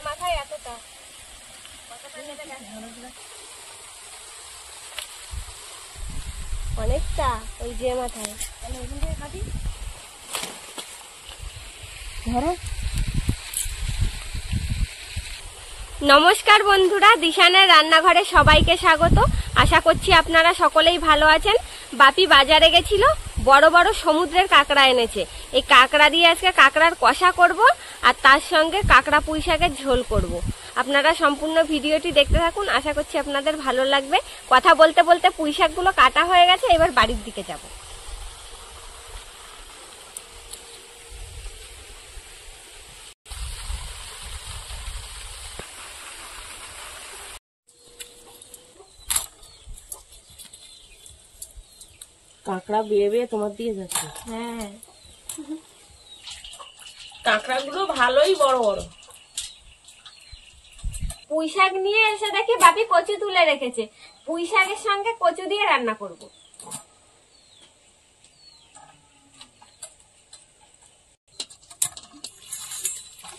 মাথায় এতটা অনেকটা ওই যে মাথায় ধরো। নমস্কার বন্ধুরা, দিশানের রান্নাঘরে সবাইকে স্বাগত। আশা করছি আপনারা সকলেই ভালো আছেন। বাপি বাজারে গেছিল, বড় বড় সমুদ্রের কাঁকড়া এনেছে। এই কাঁকড়া দিয়ে আজকে কাঁকড়ার কষা করব আর তার সঙ্গে কাঁকড়া পুঁই শাকের ঝোল করব। আপনারা সম্পূর্ণ ভিডিওটি দেখতে থাকুন, আশা করছি আপনাদের ভালো লাগবে। কথা বলতে বলতে পুঁই শাকগুলো কাটা হয়ে গেছে, এবার বাড়ির দিকে যাব। কাঁকড়া বেয়ে বেয়ে তোমার দিয়ে যাচ্ছে। হ্যাঁ, কাঁকড়া গুলো ভালোই বড় বড়। পুঁই শাক নিয়ে এসে দেখি বাপি কচু তুলে রেখেছে। পুঁই শাকের সঙ্গে কচু দিয়ে রান্না করব।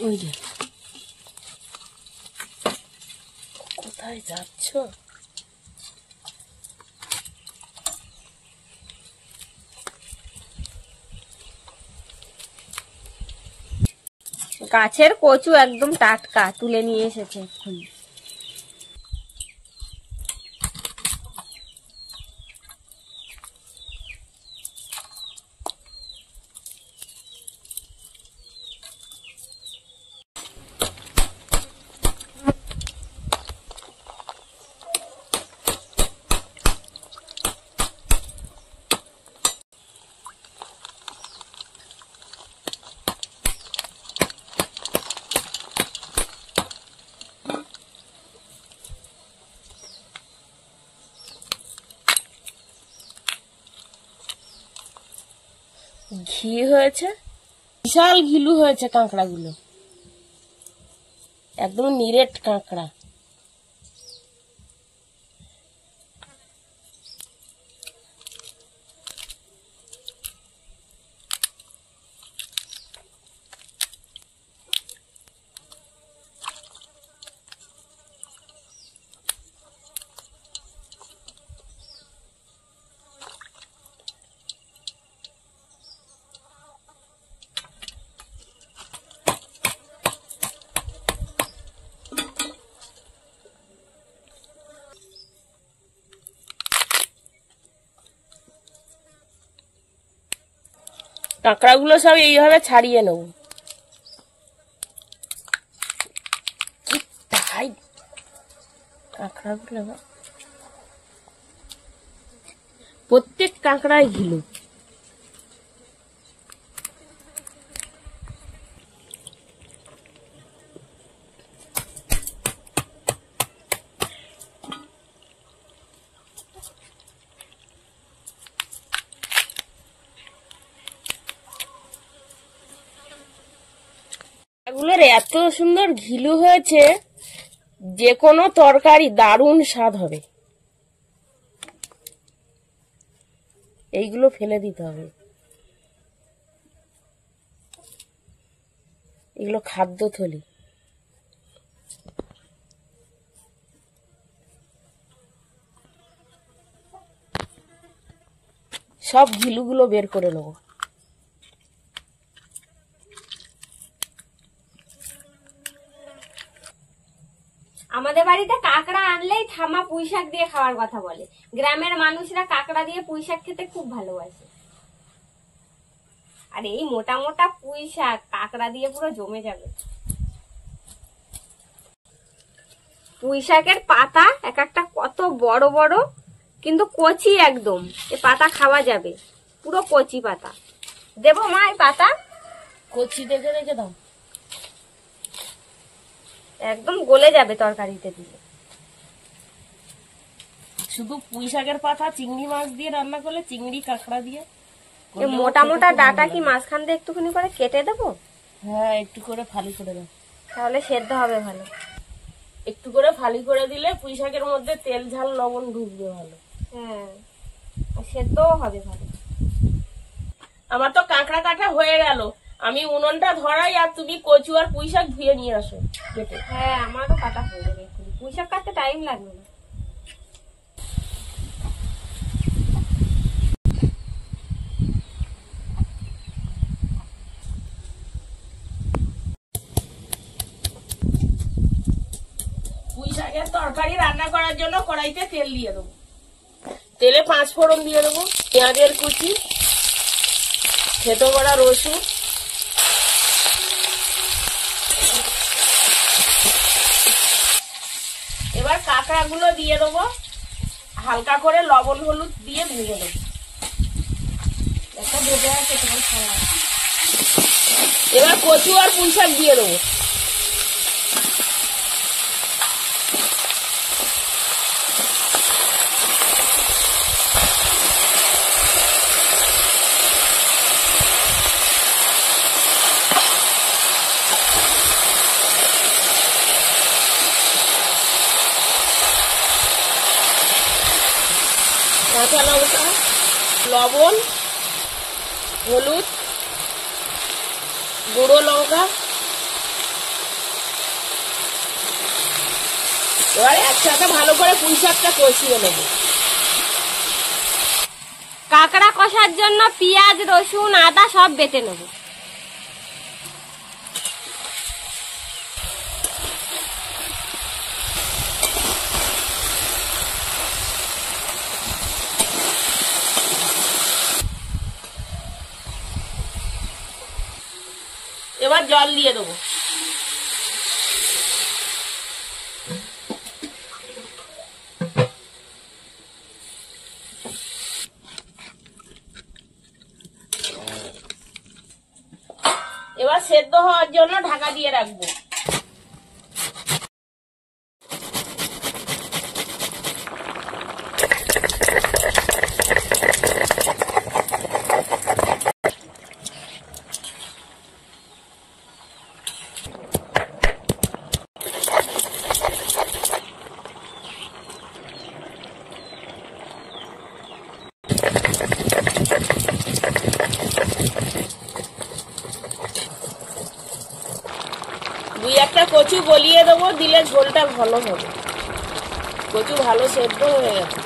ওই যে কোথায় যাচ্ছ? গাছের কচু একদম টাটকা, তুলে নিয়ে এসেছে এক্ষুনি। ঘি হয়েছে, বিশাল ঘিলু হয়েছে কাঁকড়া গুলো, একদম নিরেট কাঁকড়া। কাঁকড়া গুলো সব এইভাবে ছাড়িয়ে নেব। কাঁকড়া গুলো প্রত্যেক কাঁকড়ায় ঘিলু। এগুলোর এত সুন্দর ঘিলু হয়েছে, যে কোনো তরকারি দারুণ স্বাদ হবে। এইগুলো ফেলে দিতে হবে, এগুলো খাদ্য থলি। সব ঘিলুগুলো বের করে নেবো। আমাদের বাড়িতে কাঁকড়া আনলেই ঠামা পুঁই শাক দিয়ে খাওয়ার কথা বলে। গ্রামের মানুষরা কাঁকড়া দিয়ে পুঁই শাক খেতে খুব ভালোবাসে। আর এই মোটা মোটা পুঁই শাক কাঁকড়া দিয়ে পুরো জমে যাবে। পুঁই শাকের পাতা এক একটা কত বড় বড়, কিন্তু কচি একদম। এ পাতা খাওয়া যাবে, পুরো কচি পাতা। দেবো মা এই পাতা? কচি দেখে রেখে দাও, একদম গলে যাবে তরকারিতে দিলে। শুধু পুঁই শাকের পাতা চিংড়ি মাছ দিয়ে রান্না করলে, চিংড়ি কাঁকড়া দিয়ে মোটা মোটা ডাটা কি মাঝখান দিয়ে একটুখানি করে কেটে দেবো? হ্যাঁ, একটু করে ফালি করে দাও, তাহলে সেদ্ধ হবে ভালো। একটু করে ফালি করে দিলে পুঁই শাকের মধ্যে তেল ঝাল লবণ ঢুকবে ভালো। হ্যাঁ, সেদ্ধও হবে ভালো। আমার তো কাঁকড়া কাটা হয়ে গেল, আমি উনুনটা ধরাই আর তুমি কচু আর পুঁই শাক ধুয়ে নিয়ে আসো কেটে। হ্যাঁ, আমারও কাটা হয়ে যাবে, পুঁই শাক কাটতে টাইম লাগবে না। পুঁই শাকের তরকারি রান্না করার জন্য কড়াইতে তেল দিয়ে দেবো। তেলে 5 ফোড়ন দিয়ে দেবো, পেঁয়াজের কুচি, থেতো করা রসুন, এবার কাঁকড়াগুলো দিয়ে দেবো, হালকা করে লবণ হলুদ দিয়ে ভেজে দেবো। একটা ভেজে আছে তোমার খাওয়া। এবার কচু আর পুঁই শাক দিয়ে দেবো। কাঁচা লঙ্কা, লবণ, হলুদ, গুঁড়ো লঙ্কা, এবার একসাথে ভালো করে পুঁই শাকটা কষিয়ে নেব। কাঁকড়া কষার জন্য পেঁয়াজ, রসুন, আদা সব বেটে নেব। এবার জল দিয়ে দেবো। এবার সেদ্ধ হওয়ার জন্য ঢাকা দিয়ে রাখবো। দুই একটা কচু গলিয়ে দেবো, দিলে ঝোলটা ভালো হবে। কচু ভালো সেদ্ধ হয়ে গেছে।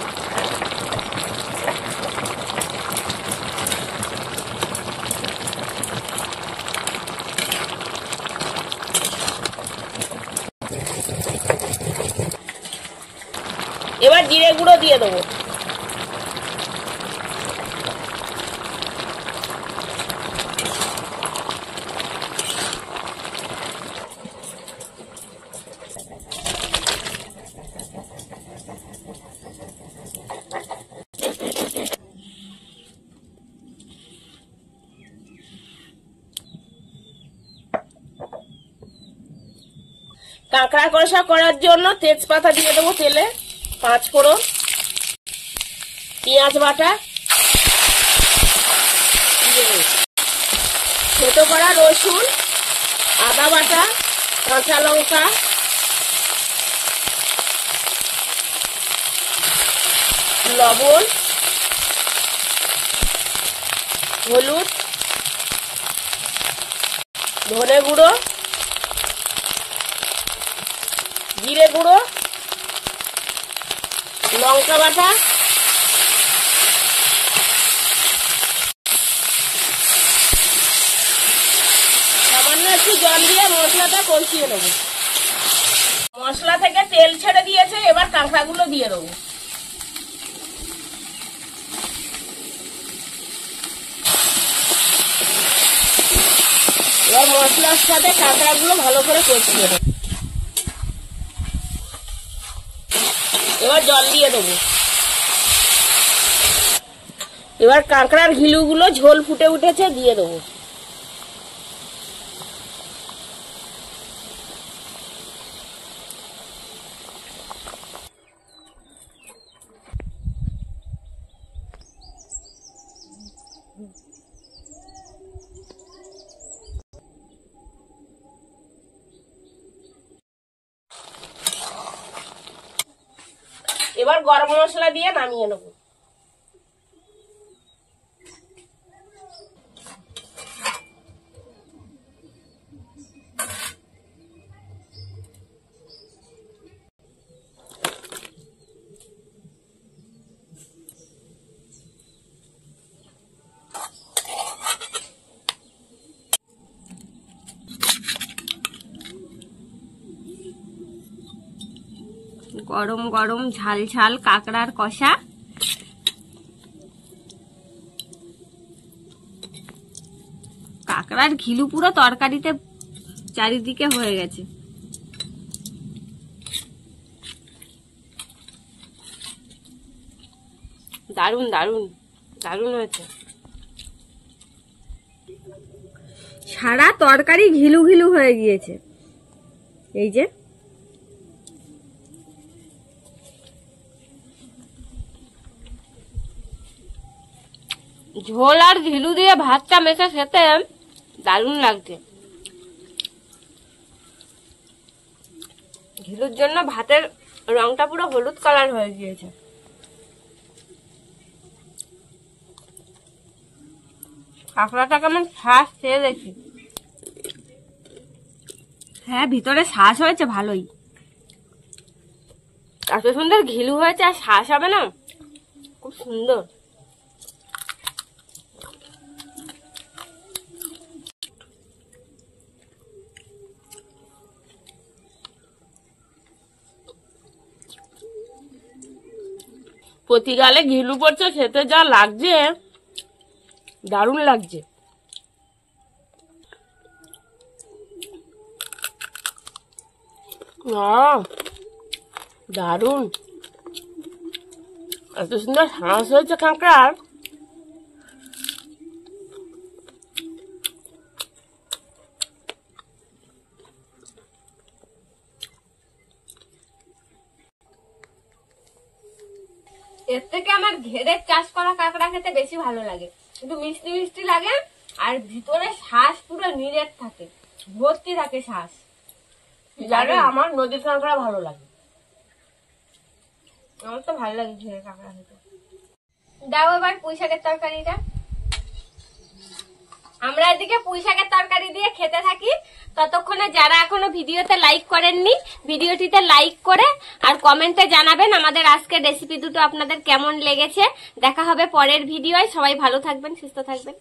এবার জিরে গুঁড়ো দিয়ে দেবো। কাঁকড়া কষা করার জন্য তেজপাতা দিয়ে দেবো তেলে, 5 ফোড়ন, পেঁয়াজ বাটা, থেতো করা রসুন, আদা বাটা, কাঁচা লঙ্কা, লবণ, হলুদ, ধনে গুঁড়ো, জিরে গুঁড়ো, লঙ্কা বাটা, সামান্য একটু জল দিয়ে মশলাটা কষিয়ে নেব। মশলা থেকে তেল ছেড়ে দিয়েছে, এবার কাঁকড়াগুলো দিয়ে দেবো। এবার মশলার সাথে কাঁকড়াগুলো ভালো করে কষিয়ে নেব। এবার জল দিয়ে দেবো। এবার কাঁকড়ার ঘিলুগুলো ঝোল ফুটে উঠেছে, দিয়ে দেবো। এবার গরম মশলা দিয়ে নামিয়ে নেব। গরম গরম ঝাল ঝাল কাঁকড়ার কষা। কাঁকড়ার ঘিলু পুরো তরকারিতে চারিদিকে হয়ে গেছে। দারুন দারুন দারুন হয়েছে। সারা তরকারি ঘিলু ঘিলু হয়ে গিয়েছে। এই যে ঝোল আর ঘিলু দিয়ে ভাতটা মেখে খেতে দারুণ লাগছে। ঘিলুর জন্য ভাতের রংটা পুরো হলুদ কালার হয়ে গিয়েছে। কাঁকড়াটা কেমন শ্বাস খেয়ে দেখি। হ্যাঁ, ভিতরে শ্বাস হয়েছে ভালোই। এত সুন্দর ঘিলু হয়েছে, আর শ্বাস হবে না? খুব সুন্দর। প্রতি গালে ঘিলু পড়ছে, খেতে যা লাগছে, দারুণ লাগছে। দারুণ, এত সুন্দর শ্বাস হয়েছে কাঁকড়ার। এর থেকে আমার ঘেরের চাষ করা কাঁকড়া খেতে বেশি ভালো লাগে। একটু মিষ্টি মিষ্টি লাগে, আর ভিতরে শ্বাস পুরো নিরেট থাকে, ভর্তি থাকে শ্বাস। জানে আমার নদীর কাঁকড়া ভালো লাগে। আমার তো ভালো লাগে ঘেরের কাঁকড়া খেতে। দাও এবার পুঁই শাকের তরকারিটা। আমরা এদিকে পুঁই শাকের তরকারি দিয়ে খেতে থাকি। ততক্ষণে যারা এখনো ভিডিওতে লাইক করেননি, ভিডিওটিতে লাইক করে আর কমেন্টে জানাবেন আমাদের আজকের রেসিপি দুটো আপনাদের কেমন লেগেছে। দেখা হবে পরের ভিডিওয়। সবাই ভালো থাকবেন, সুস্থ থাকবেন।